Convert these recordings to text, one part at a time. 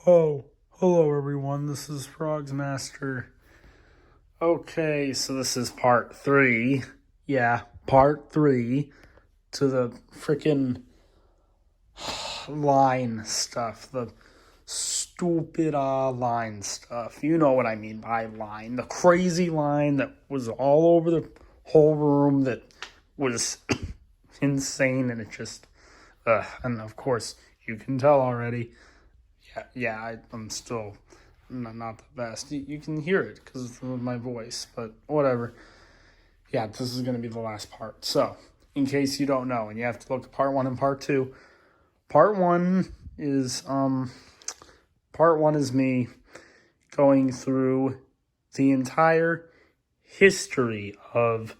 Oh, hello everyone. This is Frogs Master. Okay, so this is part 3. Yeah, part 3 to the freaking line stuff. The stupid line stuff. You know what I mean by line. The crazy line that was all over the whole room that was insane, and it just and of course you can tell already. I'm still not the best. You can hear it because of my voice, but whatever. Yeah, this is going to be the last part. So, in case you don't know, and you have to look at part 1 and part 2. Part 1 is me going through the entire history of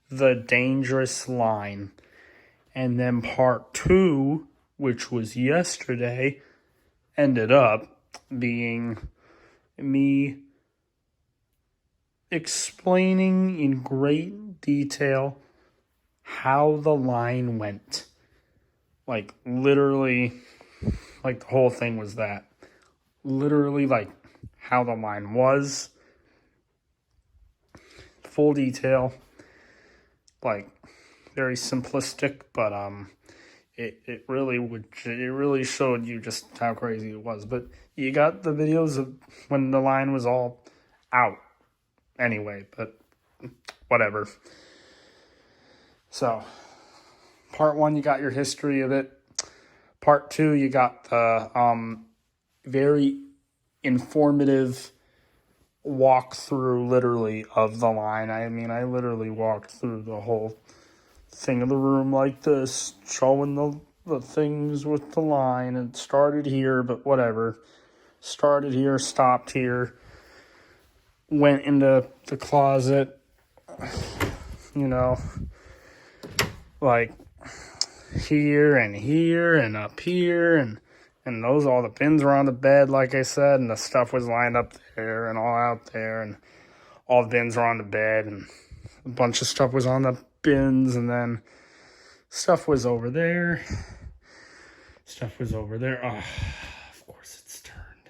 the dangerous line. And then part 2, which was yesterday, ended up being me explaining in great detail how the line went. Like, literally, like, the whole thing was that. Literally, like, how the line was. Full detail. Like, very simplistic, but, it really showed you just how crazy it was. But you got the videos of when the line was all out anyway, but whatever. So, part 1, you got your history of it. Part 2, you got the very informative walkthrough, literally, of the line. I mean, I literally walked through the whole thing of the room like this, showing the things with the line. It started here, but whatever. Started here, stopped here, went into the closet, like here and up here, and those, all the bins were on the bed, like I said, and the stuff was lined up there and all out there, and all the bins were on the bed, and a bunch of stuff was on the bins, and then stuff was over there. Oh, of course it's turned.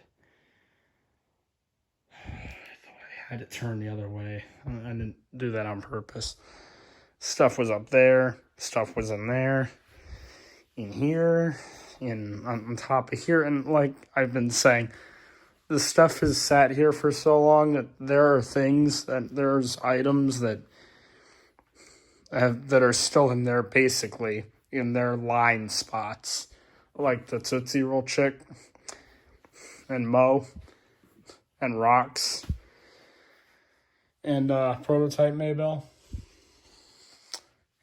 I thought I had it turned the other way. I didn't do that on purpose. Stuff was up there. Stuff was in there. In here. On top of here. And like I've been saying, the stuff has sat here for so long that there's items that are still in there, basically in their line spots, like the Tootsie Roll chick and Mo and Rocks and Prototype Maybell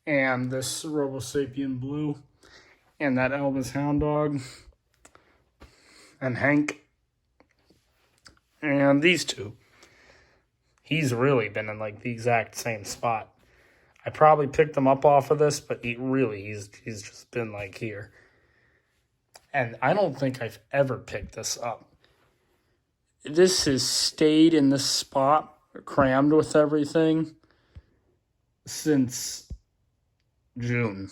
and this Robosapien Blue and that Elvis Hound Dog and Hank and these two. He's really been in like the exact same spot. I probably picked him up off of this, but he's just been like here. And I don't think I've ever picked this up. This has stayed in this spot, crammed with everything, since June.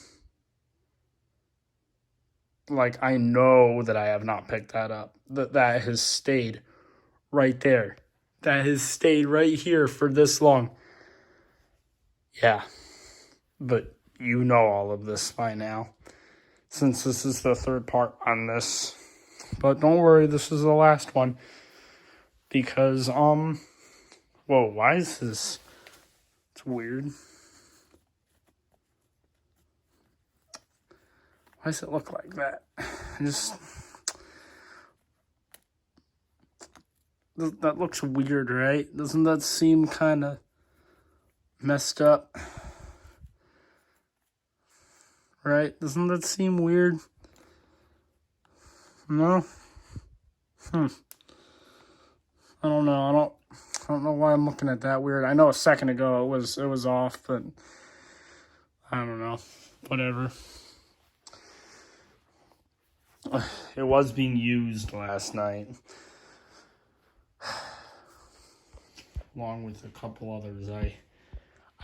Like, I know that I have not picked that up. That has stayed right there. That has stayed right here for this long. Yeah. But you know all of this by now, since this is the third part on this. But don't worry, this is the last one. Because, whoa, why is this? It's weird. Why does it look like that? That looks weird, right? Doesn't that seem kind of messed up? Right? Doesn't that seem weird? No? I don't know. I don't know why I'm looking at that weird. I know a second ago it was off, but I don't know. Whatever. It was being used last night, along with a couple others. I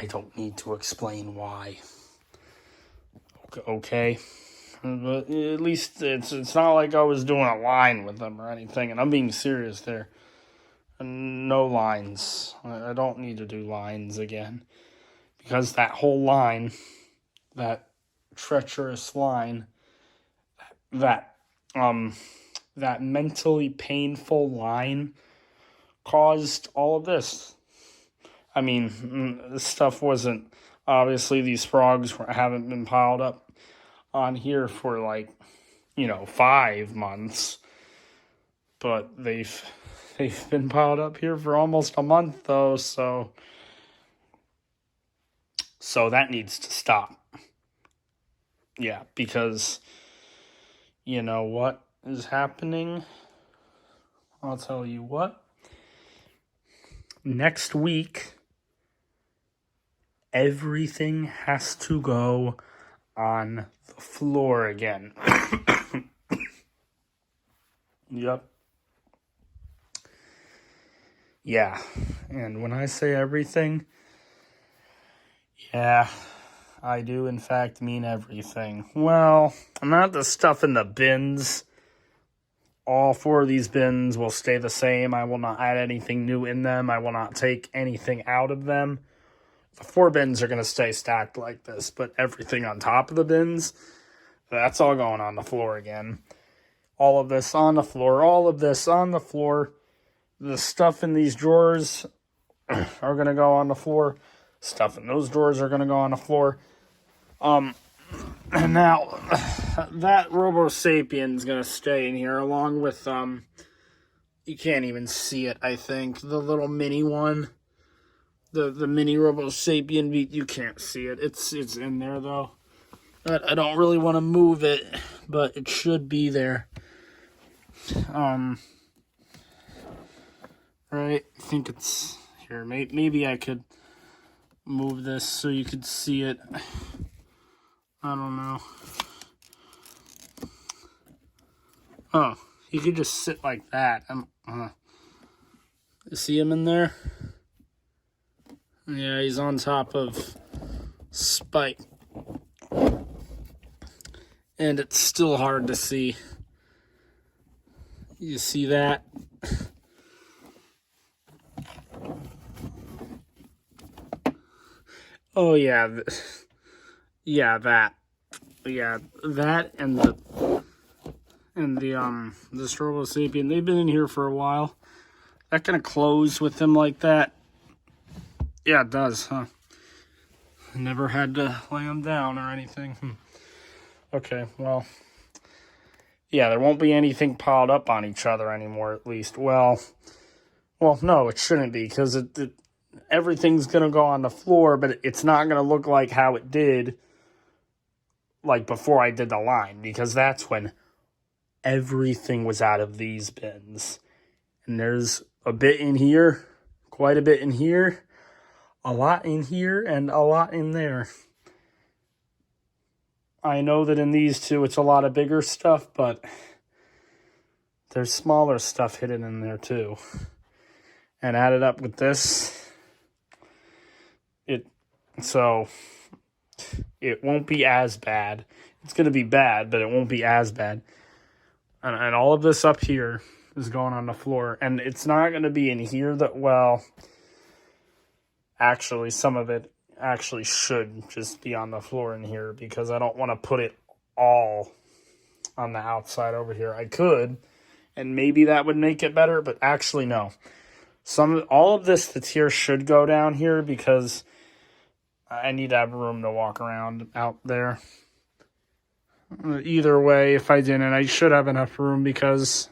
don't need to explain why. Okay. but at least it's not like I was doing a line with them or anything, and I'm being serious there. No lines. I don't need to do lines again, because that whole line, that treacherous line, that that mentally painful line caused all of this. I mean, this stuff wasn't, obviously these frogs haven't been piled up on here for like, 5 months, but they've been piled up here for almost a month though, so that needs to stop. Yeah, because you know what is happening? I'll tell you what. Next week, everything has to go on the floor again. Yep. Yeah. And when I say everything, yeah, I do in fact mean everything. Well, not the stuff in the bins. All 4 of these bins will stay the same. I will not add anything new in them. I will not take anything out of them. The 4 bins are going to stay stacked like this, but everything on top of the bins, that's all going on the floor again. All of this on the floor, all of this on the floor. The stuff in these drawers are going to go on the floor. Stuff in those drawers are going to go on the floor. And now, that Robo Sapien's going to stay in here along with, you can't even see it, I think, the little mini one. The mini Robo Sapien beat, you can't see it. It's in there, though. I don't really want to move it, but it should be there. Right? I think it's here. Maybe I could move this so you could see it. I don't know. Oh, he could just sit like that. You see him in there? Yeah, he's on top of Spike. And it's still hard to see. You see that? Oh, yeah. Yeah, that. Yeah, that and the Robo Sapien, they've been in here for a while. That gonna close with them like that? Yeah, it does, huh? I never had to lay them down or anything. Okay, well, yeah, there won't be anything piled up on each other anymore, at least. Well, no, it shouldn't be, because everything's gonna go on the floor, but it's not gonna look like how it did, like before I did the line, because that's when everything was out of these bins. And there's a bit in here, quite a bit in here, a lot in here, and a lot in there. I know that in these two it's a lot of bigger stuff, but there's smaller stuff hidden in there too. And added up with this, so it won't be as bad. It's going to be bad, but it won't be as bad. And all of this up here is going on the floor. And it's not going to be in here that, well, actually, some of it actually should just be on the floor in here, because I don't want to put it all on the outside over here. I could, and maybe that would make it better, but actually, no. All of this that's here should go down here, because I need to have room to walk around out there. Either way, if I didn't, I should have enough room, because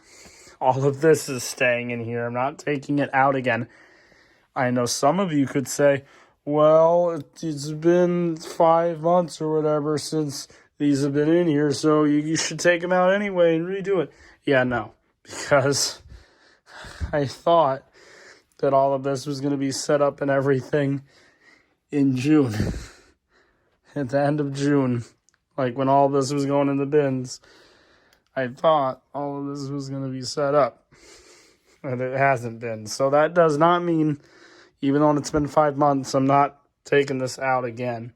all of this is staying in here. I'm not taking it out again. I know some of you could say, well, it's been 5 months or whatever since these have been in here, so you should take them out anyway and redo it. Yeah, no, because I thought that all of this was going to be set up and everything in June. At the end of June, like when all this was going in the bins, I thought all of this was going to be set up, and it hasn't been. So that does not mean, even though it's been 5 months, I'm not taking this out again.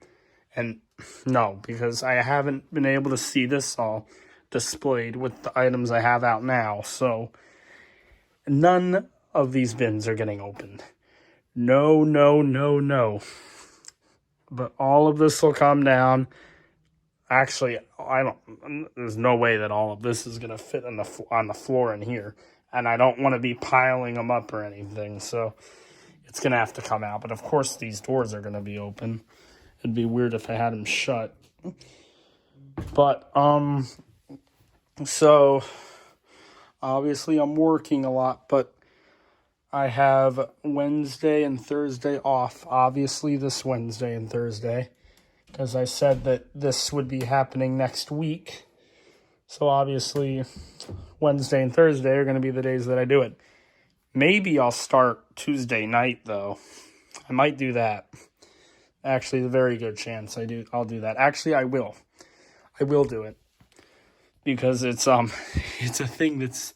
And No, because I haven't been able to see this all displayed with the items I have out now. So none of these bins are getting opened. No, no, no, no. But all of this will come down. Actually, there's no way that all of this is going to fit on the floor in here. And I don't want to be piling them up or anything. So it's going to have to come out. But of course, these doors are going to be open. It'd be weird if I had them shut. But, so obviously I'm working a lot, but I have Wednesday and Thursday off. Obviously this Wednesday and Thursday, because I said that this would be happening next week. So obviously Wednesday and Thursday are going to be the days that I do it. Maybe I'll start Tuesday night though. I might do that. Actually, a very good chance I'll do that. Actually, I will do it. Because it's a thing that's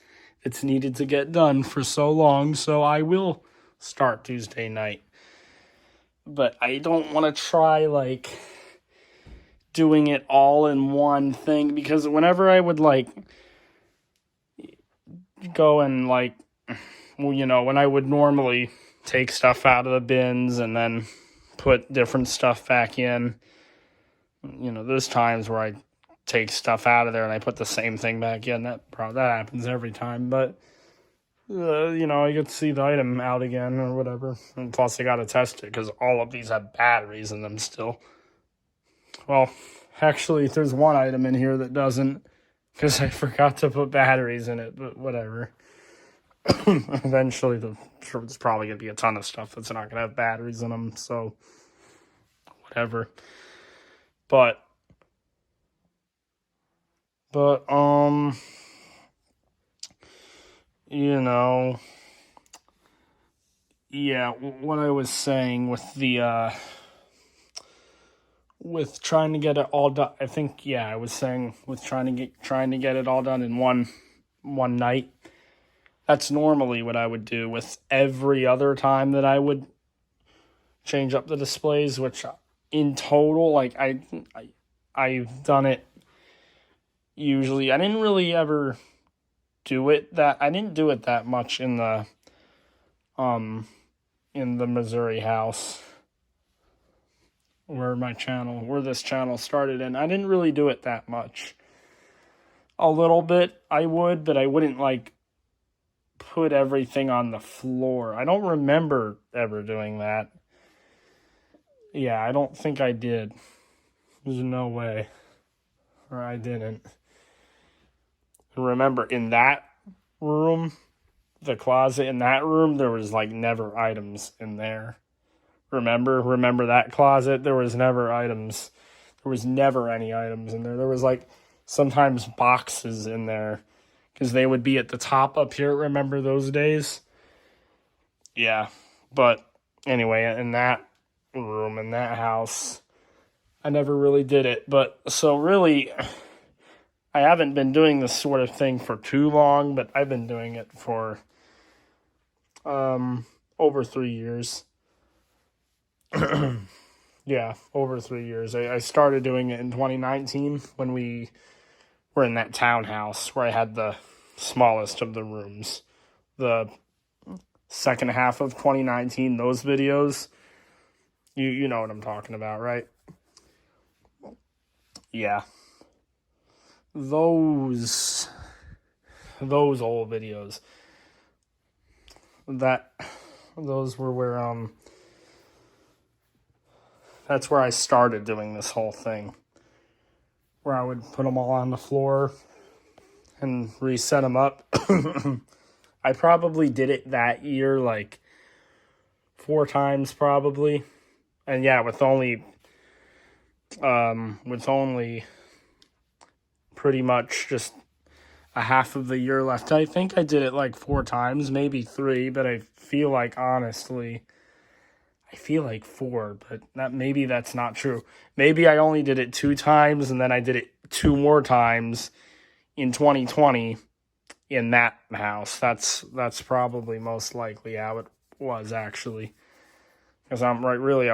needed to get done for so long, so I will start Tuesday night. But I don't want to try like doing it all in one thing, because whenever I would like go and like, well, you know, when I would normally take stuff out of the bins and then put different stuff back in, you know, there's times where I take stuff out of there and I put the same thing back in. That happens every time, but you know, I get to see the item out again or whatever. And plus I got to test it because all of these have batteries in them still. Well, actually there's one item in here that doesn't, because I forgot to put batteries in it, but whatever. Eventually there's probably going to be a ton of stuff that's not going to have batteries in them, so whatever. But you know, yeah, what I was saying with the with trying to get it all done, I think, yeah, I was saying with trying to get it all done in one night. That's normally what I would do with every other time that I would change up the displays, which in total, like I've done it. Usually, I didn't really ever do it that much in the Missouri house where this channel started, and I didn't really do it that much. A little bit I would, but I wouldn't like put everything on the floor. I don't remember ever doing that. Yeah, I don't think I did. There's no way. Or I didn't. Remember, in that room, the closet in that room, there was like never items in there. Remember that closet? There was never items. There was never any items in there. There was like sometimes boxes in there because they would be at the top up here. Remember those days? Yeah. But anyway, in that room, in that house, I never really did it. But so really, I haven't been doing this sort of thing for too long, but I've been doing it for over 3 years. Yeah, over 3 years. I started doing it in 2019 when we were in that townhouse where I had the smallest of the rooms. The second half of 2019, those videos, you know what I'm talking about, right? Yeah. Those old videos. Those were where that's where I started doing this whole thing. Where I would put them all on the floor and reset them up. I probably did it that year like 4 times probably. And yeah, with only pretty much just a half of the year left. I think I did it like 4 times, maybe 3, but I feel like honestly 4, but maybe that's not true. Maybe I only did it 2 times and then I did it 2 more times in 2020 in that house. That's probably most likely how it was actually. Because I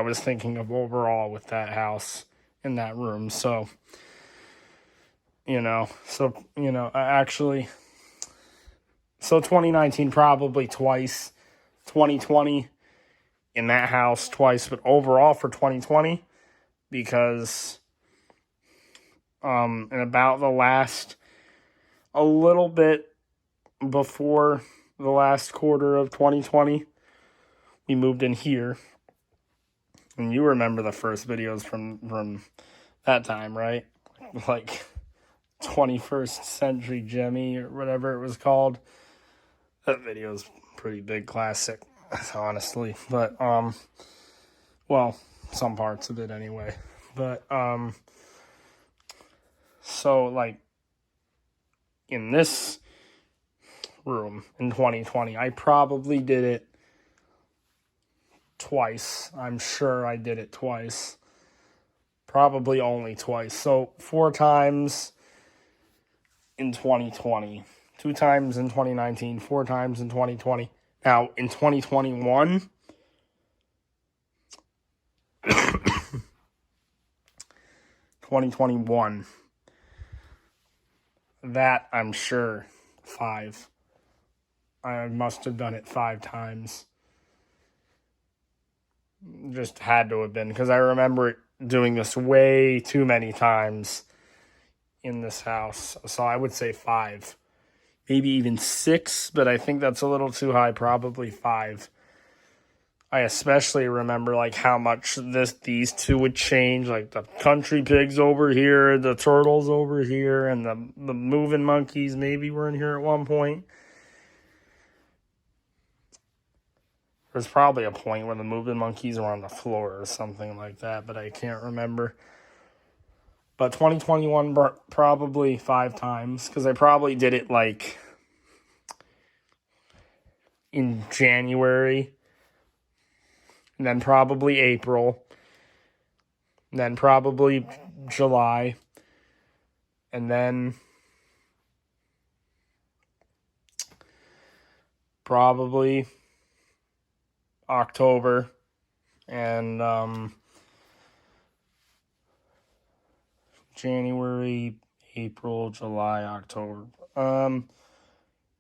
was thinking of overall with that house in that room. So, actually, so 2019 probably twice, 2020 in that house twice, but overall for 2020, because in about a little bit before the last quarter of 2020, we moved in here. And you remember the first videos from that time, right? Like 21st Century Jimmy or whatever it was called. That video's pretty big classic, honestly. But well, some parts of it anyway. But so like in this room in 2020, I probably did it twice. I'm sure I did it twice. Probably only twice. So 4 times in 2020, 2 times in 2019, 4 times in 2020. Now, in 2021, that I'm sure 5. I must have done it 5 times. Just had to have been, because I remember it doing this way too many times in this house. So I would say 5, maybe even 6, but I think that's a little too high. Probably 5. I especially remember like how much these two would change, like the country pigs over here, the turtles over here, and the moving monkeys maybe were in here at one point. There's probably a point where the moving monkeys are on the floor or something like that, but I can't remember. But 2021 probably 5 times, because I probably did it like in January, and then probably April, and then probably July, and then probably October, and January, April, July, October. And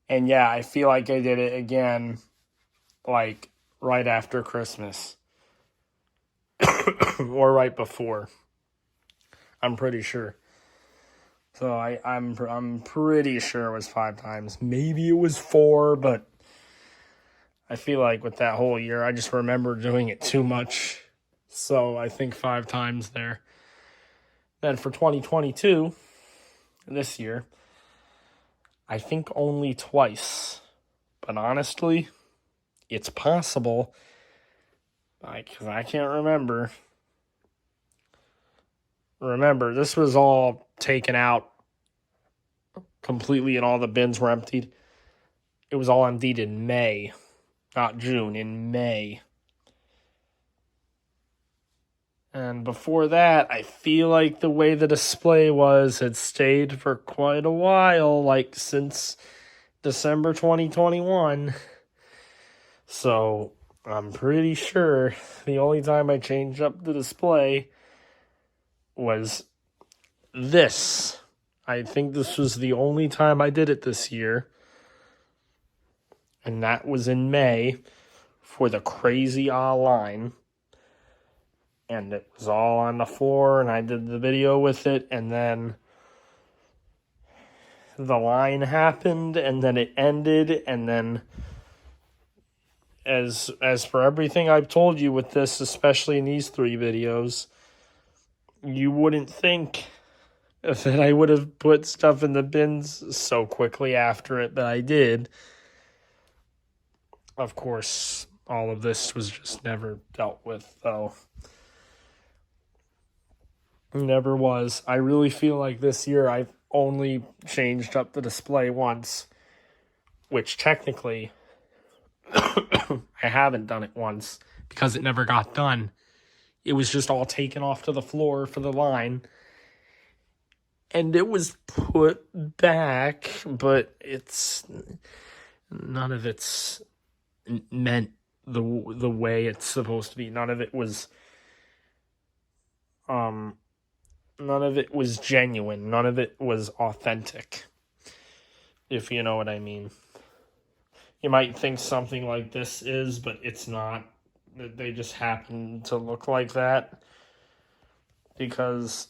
yeah, I feel like I did it again, like right after Christmas or right before. I'm pretty sure. So I'm pretty sure it was 5 times. Maybe it was 4, but I feel like with that whole year, I just remember doing it too much. So I think 5 times there. Then for 2022, this year, I think only twice. But honestly, it's possible. Because I can't remember. Remember, this was all taken out completely and all the bins were emptied. It was all emptied in May. Not June, in May. And before that, I feel like the way the display had stayed for quite a while, like since December 2021. So I'm pretty sure the only time I changed up the display was this. I think this was the only time I did it this year. And that was in May for the Crazy line. And it was all on the floor, and I did the video with it, and then the line happened, and then it ended, and then as for everything I've told you with this, especially in these 3 videos, you wouldn't think that I would have put stuff in the bins so quickly after it, but I did. Of course, all of this was just never dealt with, though. Never was. I really feel like this year I've only changed up the display once, which technically I haven't done it once because it never got done. It was just all taken off to the floor for the line, and it was put back, but none of it's meant the way it's supposed to be. None of it was None of it was genuine. None of it was authentic, if you know what I mean. You might think something like this is, but it's not. They just happen to look like that because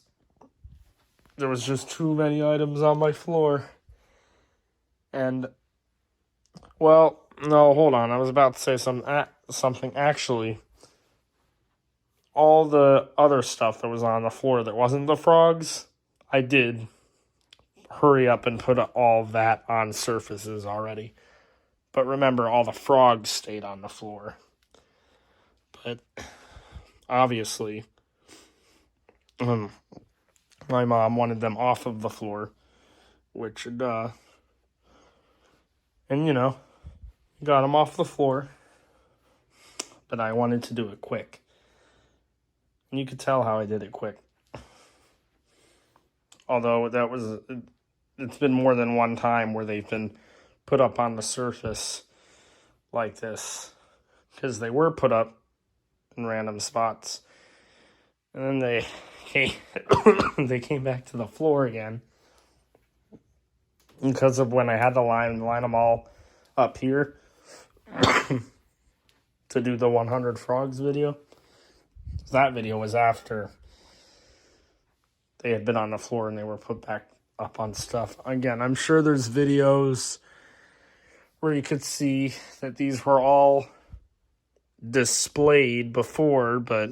there was just too many items on my floor. And, well, no, hold on. I was about to say something. Actually, all the other stuff that was on the floor that wasn't the frogs, I did hurry up and put all of that on surfaces already. But remember, all the frogs stayed on the floor. But obviously, my mom wanted them off of the floor, which, and you know, got them off the floor. But I wanted to do it quick. And you could tell how I did it quick. Although it's been more than one time where they've been put up on the surface like this. Because they were put up in random spots. And then they came back to the floor again. Because of when I had to line them all up here to do the 100 frogs video. That video was after they had been on the floor and they were put back up on stuff. Again, I'm sure there's videos where you could see that these were all displayed before, but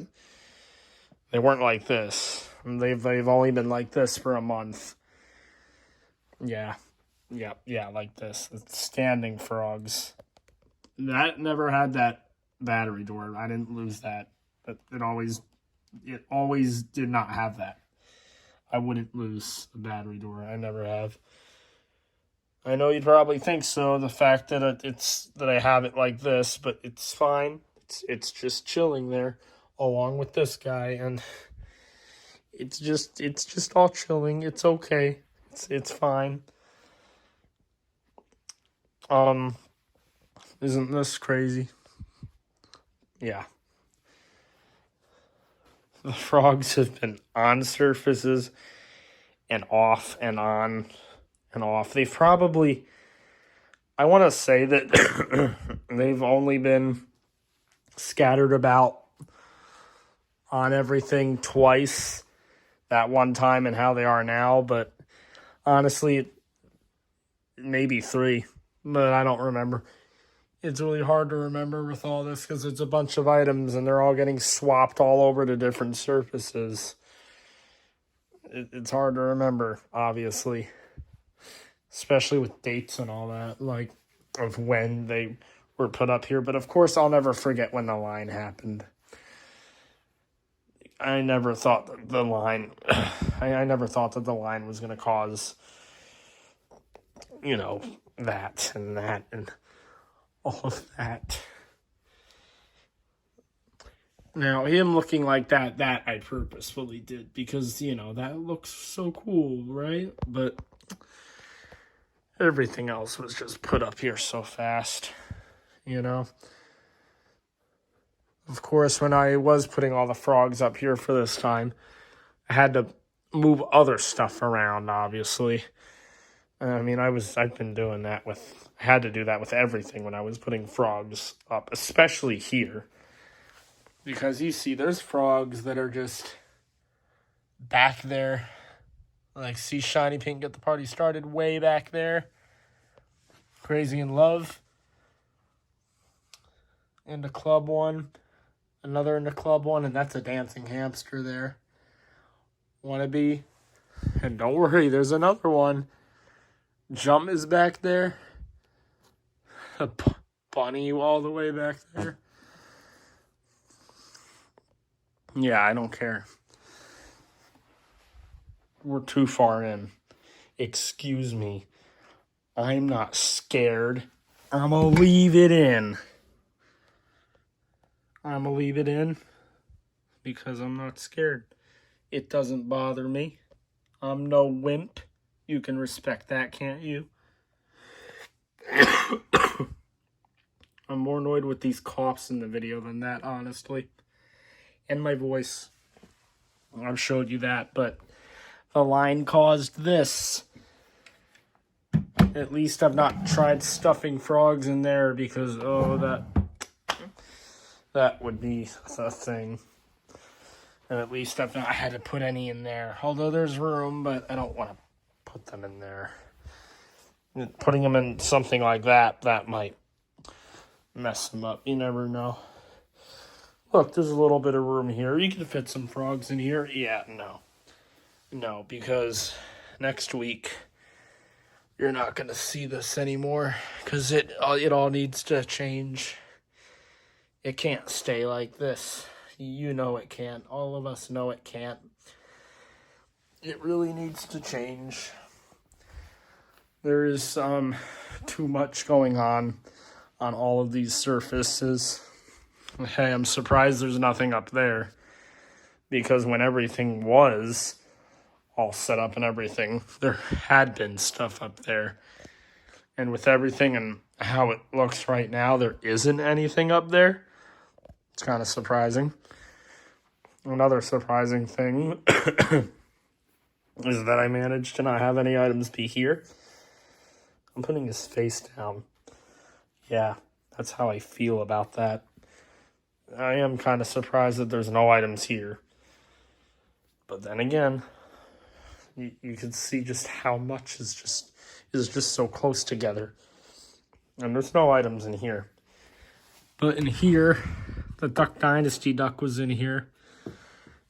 they weren't like this. They've only been like this for a month. Yeah, like this. It's standing frogs. That never had that battery door. I didn't lose that. But it always did not have that. I wouldn't lose a battery door. I never have. I know you'd probably think so, the fact that that I have it like this, but it's fine. It's just chilling there along with this guy, and it's just all chilling. It's okay. It's fine. Isn't this crazy? Yeah. The frogs have been on surfaces and off and on and off. They've probably, I want to say that they've only been scattered about on everything twice, that one time and how they are now, but honestly, maybe 3, but I don't remember. It's really hard to remember with all this because it's a bunch of items and they're all getting swapped all over to different surfaces. It's hard to remember, obviously, especially with dates and all that, like of when they were put up here. But of course, I'll never forget when the line happened. I never thought that the line, I never thought that the line was going to cause, that and all of that. Now, him looking like that I purposefully did because, that looks so cool, right? But everything else was just put up here so fast, Of course, when I was putting all the frogs up here for this time, I had to move other stuff around, obviously. I've been doing that I had to do that with everything when I was putting frogs up, especially here. Because you see, there's frogs that are just back there. Like, see Shiny Pink Get the Party Started way back there. Crazy in Love. In the club one. Another in the club one, and that's a dancing hamster there. Wannabe. And don't worry, there's another one. Jump is back there. A bunny all the way back there. Yeah, I don't care. We're too far in. Excuse me. I'm not scared. I'm gonna leave it in. I'm gonna leave it in because I'm not scared. It doesn't bother me. I'm no wimp. You can respect that, can't you? I'm more annoyed with these coughs in the video than that, honestly. And my voice. I've showed you that, but the line caused this. At least I've not tried stuffing frogs in there because, oh, that would be a thing. And at least I've not had to put any in there. Although there's room, but I don't want to put them in there. Putting them in something like that might mess them up. You never know. Look, there's a little bit of room here. You can fit some frogs in here. Yeah, no. No, because next week you're not going to see this anymore because it all needs to change. It can't stay like this. You know it can't. All of us know it can't. It really needs to change. There is too much going on all of these surfaces. Hey, I'm surprised there's nothing up there because when everything was all set up and everything, there had been stuff up there. And with everything and how it looks right now, there isn't anything up there. It's kind of surprising. Another surprising thing is that I managed to not have any items be here. I'm putting his face down. Yeah, that's how I feel about that. I am kind of surprised that there's no items here. But then again, you can see just how much is just so close together. And there's no items in here. But in here, the Duck Dynasty duck was in here.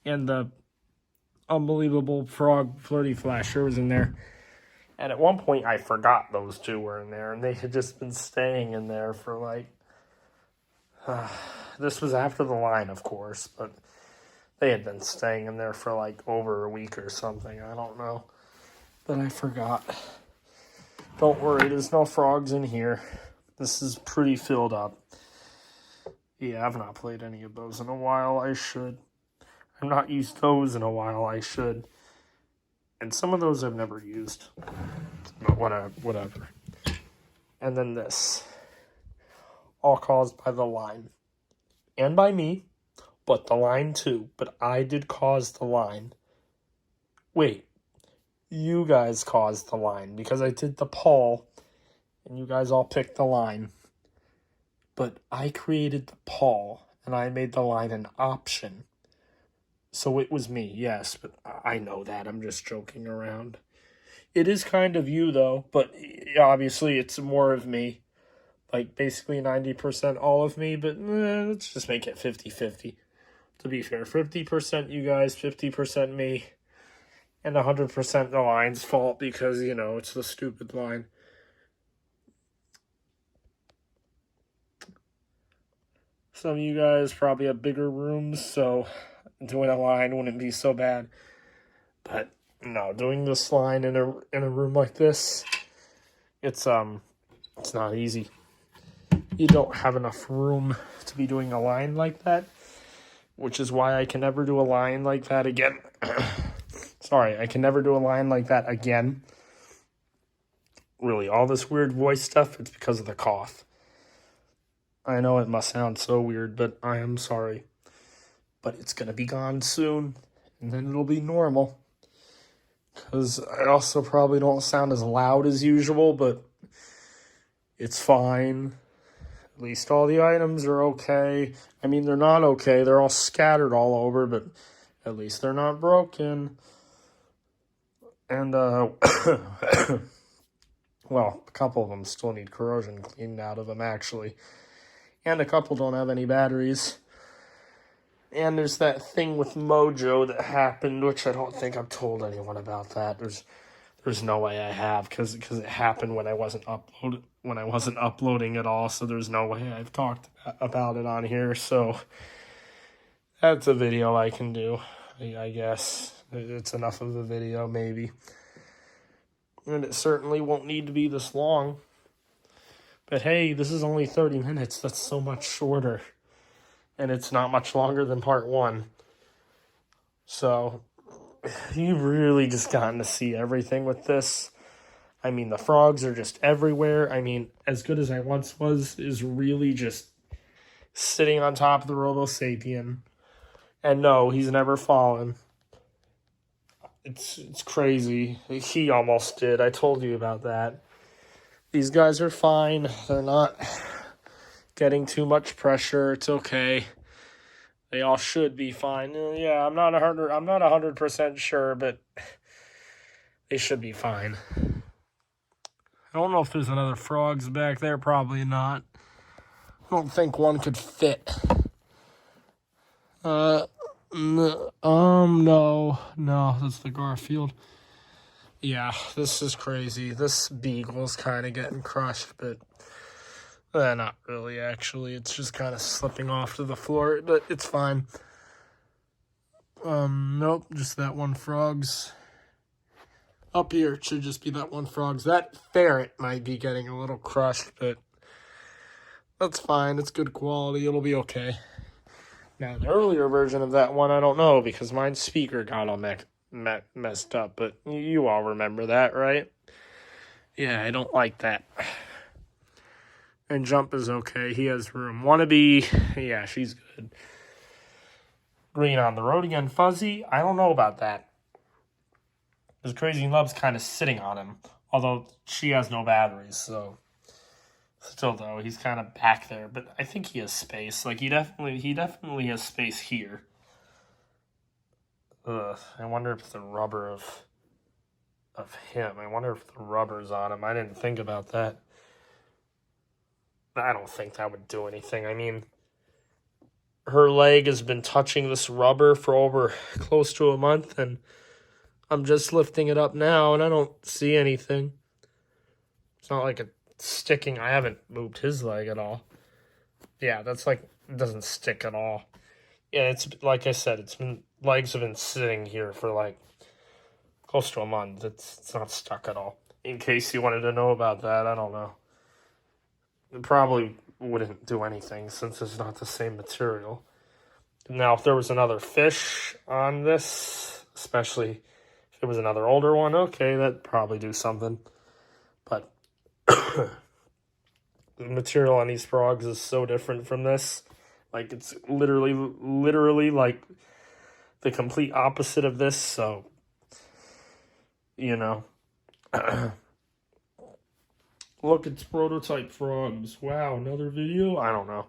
And the unbelievable frog flirty flasher was in there. And at one point, I forgot those two were in there. And they had just been staying in there for like... this was after the line, of course. But they had been staying in there for like over a week or something. I don't know. But I forgot. Don't worry, there's no frogs in here. This is pretty filled up. Yeah, I've not played any of those in a while. I should. I've not used those in a while. I should. And some of those I've never used. But whatever. And then this. All caused by the line. And by me. But the line too. But I did cause the line. Wait. You guys caused the line. Because I did the poll. And you guys all picked the line. But I created the poll. And I made the line an option. So it was me, yes, but I know that. I'm just joking around. It is kind of you, though, but obviously it's more of me. Like, basically 90% all of me, but let's just make it 50-50. To be fair, 50% you guys, 50% me, and 100% the line's fault because, you know, it's the stupid line. Some of you guys probably have bigger rooms, so doing a line wouldn't be so bad. But no, doing this line in a room like this, it's not easy. You don't have enough room to be doing a line like that, which is why I can never do a line like that again. Sorry, I can never do a line like that again. Really, all this weird voice stuff, it's because of the cough. I know it must sound so weird, but I am sorry. But it's going to be gone soon, and then it'll be normal. Because I also probably don't sound as loud as usual, but it's fine. At least all the items are okay. I mean, they're not okay. They're all scattered all over, but at least they're not broken. And, well, a couple of them still need corrosion cleaned out of them, actually. And a couple don't have any batteries. And there's that thing with Mojo that happened, which I don't think I've told anyone about that. There's no way I have, because it happened when I wasn't uploading at all. So there's no way I've talked about it on here. So that's a video I can do, I guess. It's enough of a video, maybe. And it certainly won't need to be this long. But hey, this is only 30 minutes. That's so much shorter. And it's not much longer than part 1. So, you've really just gotten to see everything with this. I mean, the frogs are just everywhere. I mean, As Good As I Once Was is really just sitting on top of the Robo Sapien. And no, he's never fallen. It's crazy. He almost did. I told you about that. These guys are fine. They're not getting too much pressure. It's okay. They all should be fine. Yeah, I'm not 100% sure, but they should be fine. I don't know if there's another frogs back there. Probably not. I don't think one could fit. No, that's the Garfield. Yeah, this is crazy. This beagle's kind of getting crushed, but not really, actually. It's just kind of slipping off to the floor, but it's fine. Nope, just that one frog's up here. It should just be that one frog's. That ferret might be getting a little crushed, but that's fine. It's good quality. It'll be okay. Now, the earlier version of that one, I don't know, because my speaker got all messed up, but you all remember that, right? Yeah, I don't like that. And Jump is okay. He has room. Wannabe, yeah, she's good. Green on the road again. Fuzzy, I don't know about that. Because Crazy Love's kind of sitting on him, although she has no batteries, so... Still, though, he's kind of back there, but I think he has space. Like, he definitely has space here. Ugh, I wonder if the rubber of him, I wonder if the rubber's on him. I didn't think about that. I don't think that would do anything. I mean, her leg has been touching this rubber for over close to a month, and I'm just lifting it up now, and I don't see anything. It's not like it's sticking. I haven't moved his leg at all. Yeah, that's like, it doesn't stick at all. Yeah, it's like I said, legs have been sitting here for like close to a month. It's not stuck at all. In case you wanted to know about that, I don't know. It probably wouldn't do anything since it's not the same material. Now, if there was another fish on this, especially if it was another older one, okay, that'd probably do something. But the material on these frogs is so different from this. Like, it's literally like the complete opposite of this, so, you know. Look, it's prototype frogs. Wow, another video? I don't know.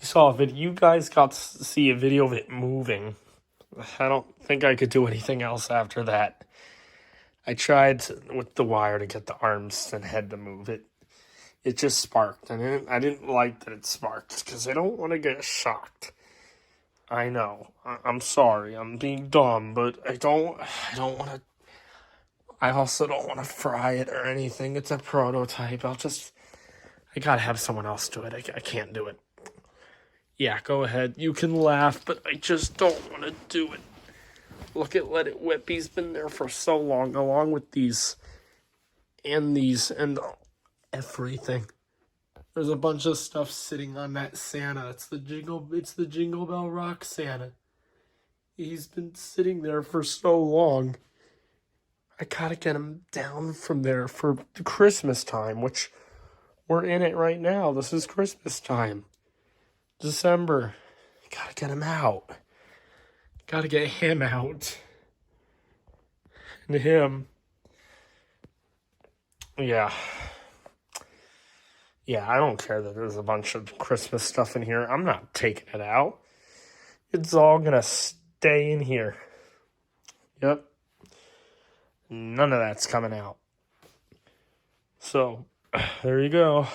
You saw a video. You guys got to see a video of it moving. I don't think I could do anything else after that. I tried with the wire to get the arms and head to move it. It just sparked, and I didn't like that it sparked, because I don't want to get shocked. I know. I'm sorry. I'm being dumb, but I don't want to... I also don't want to fry it or anything. It's a prototype. I gotta have someone else do it. I can't do it. Yeah, go ahead. You can laugh, but I just don't want to do it. Look at Let It Whip. He's been there for so long, along with these and everything. There's a bunch of stuff sitting on that Santa. It's the Jingle Bell Rock Santa. He's been sitting there for so long. I gotta get him down from there for Christmas time, which we're in it right now. This is Christmas time. December. Gotta get him out. Gotta get him out. And him. Yeah. Yeah, I don't care that there's a bunch of Christmas stuff in here. I'm not taking it out. It's all gonna stay in here. Yep. None of that's coming out. So, there you go.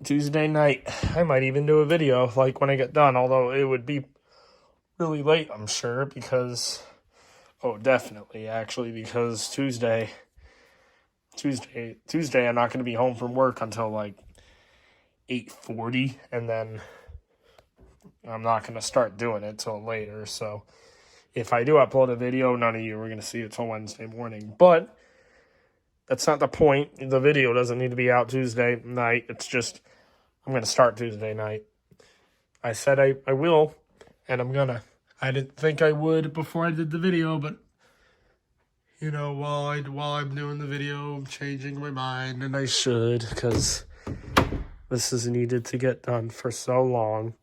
Tuesday night. I might even do a video, like, when I get done. Although, it would be really late, I'm sure, because... Oh, definitely, actually, because Tuesday, I'm not going to be home from work until, like, 8:40, and then I'm not going to start doing it till later, so... If I do upload a video, none of you are going to see it till Wednesday morning. But that's not the point. The video doesn't need to be out Tuesday night. It's just, I'm going to start Tuesday night. I said I will, and I'm going to. I didn't think I would before I did the video, but, you know, while I'm doing the video, I'm changing my mind, and I should, because this is needed to get done for so long.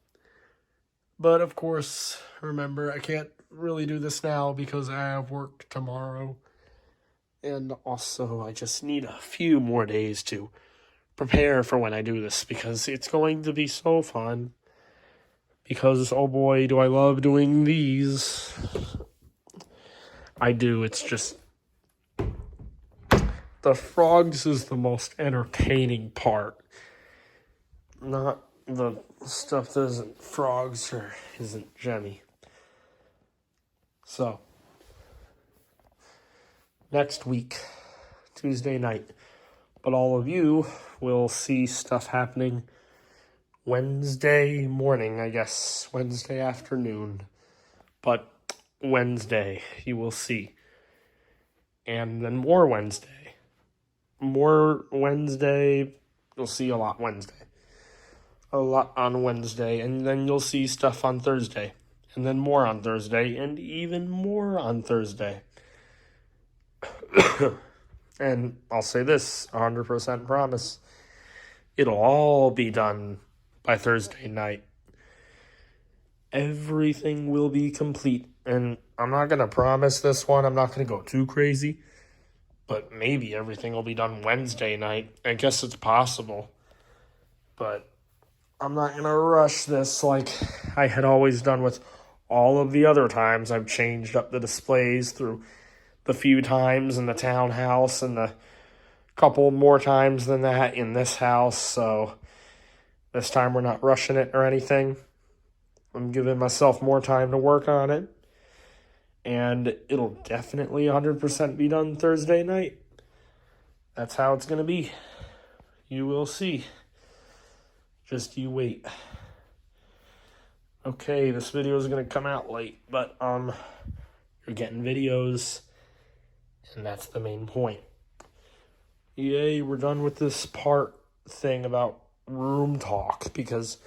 But, of course, remember, I can't really do this now because I have work tomorrow. And also, I just need a few more days to prepare for when I do this because it's going to be so fun. Because, oh boy, do I love doing these. I do. It's just the frogs is the most entertaining part. Not the stuff that isn't frogs or isn't Jemmy. So, next week, Tuesday night. But all of you will see stuff happening Wednesday morning, I guess. Wednesday afternoon. But Wednesday, you will see. And then more Wednesday. More Wednesday. You'll see a lot Wednesday. A lot on Wednesday. And then you'll see stuff on Thursday. And then more on Thursday. And even more on Thursday. And I'll say this, 100% promise. It'll all be done by Thursday night. Everything will be complete. And I'm not going to promise this one. I'm not going to go too crazy. But maybe everything will be done Wednesday night. I guess it's possible. But I'm not going to rush this like I had always done with all of the other times I've changed up the displays through the few times in the townhouse and the couple more times than that in this house. So this time we're not rushing it or anything. I'm giving myself more time to work on it. And it'll definitely 100% be done Thursday night. That's how it's going to be. You will see. Just you wait. Okay, this video is going to come out late, but you're getting videos, and that's the main point. Yay, we're done with this part thing about room talk, because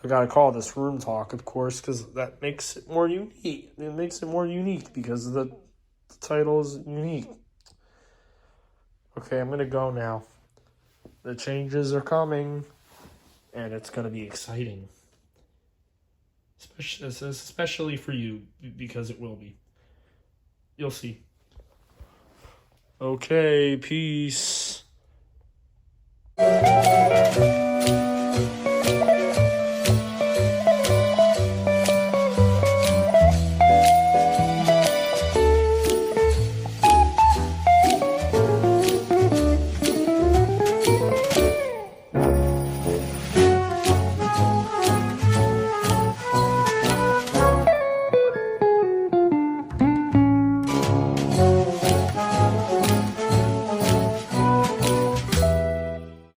I gotta call this room talk, of course, because that makes it more unique. It makes it more unique because the title is unique. Okay, I'm gonna go now. The changes are coming, and it's gonna be exciting. Especially for you, because it will be. You'll see. Okay, peace.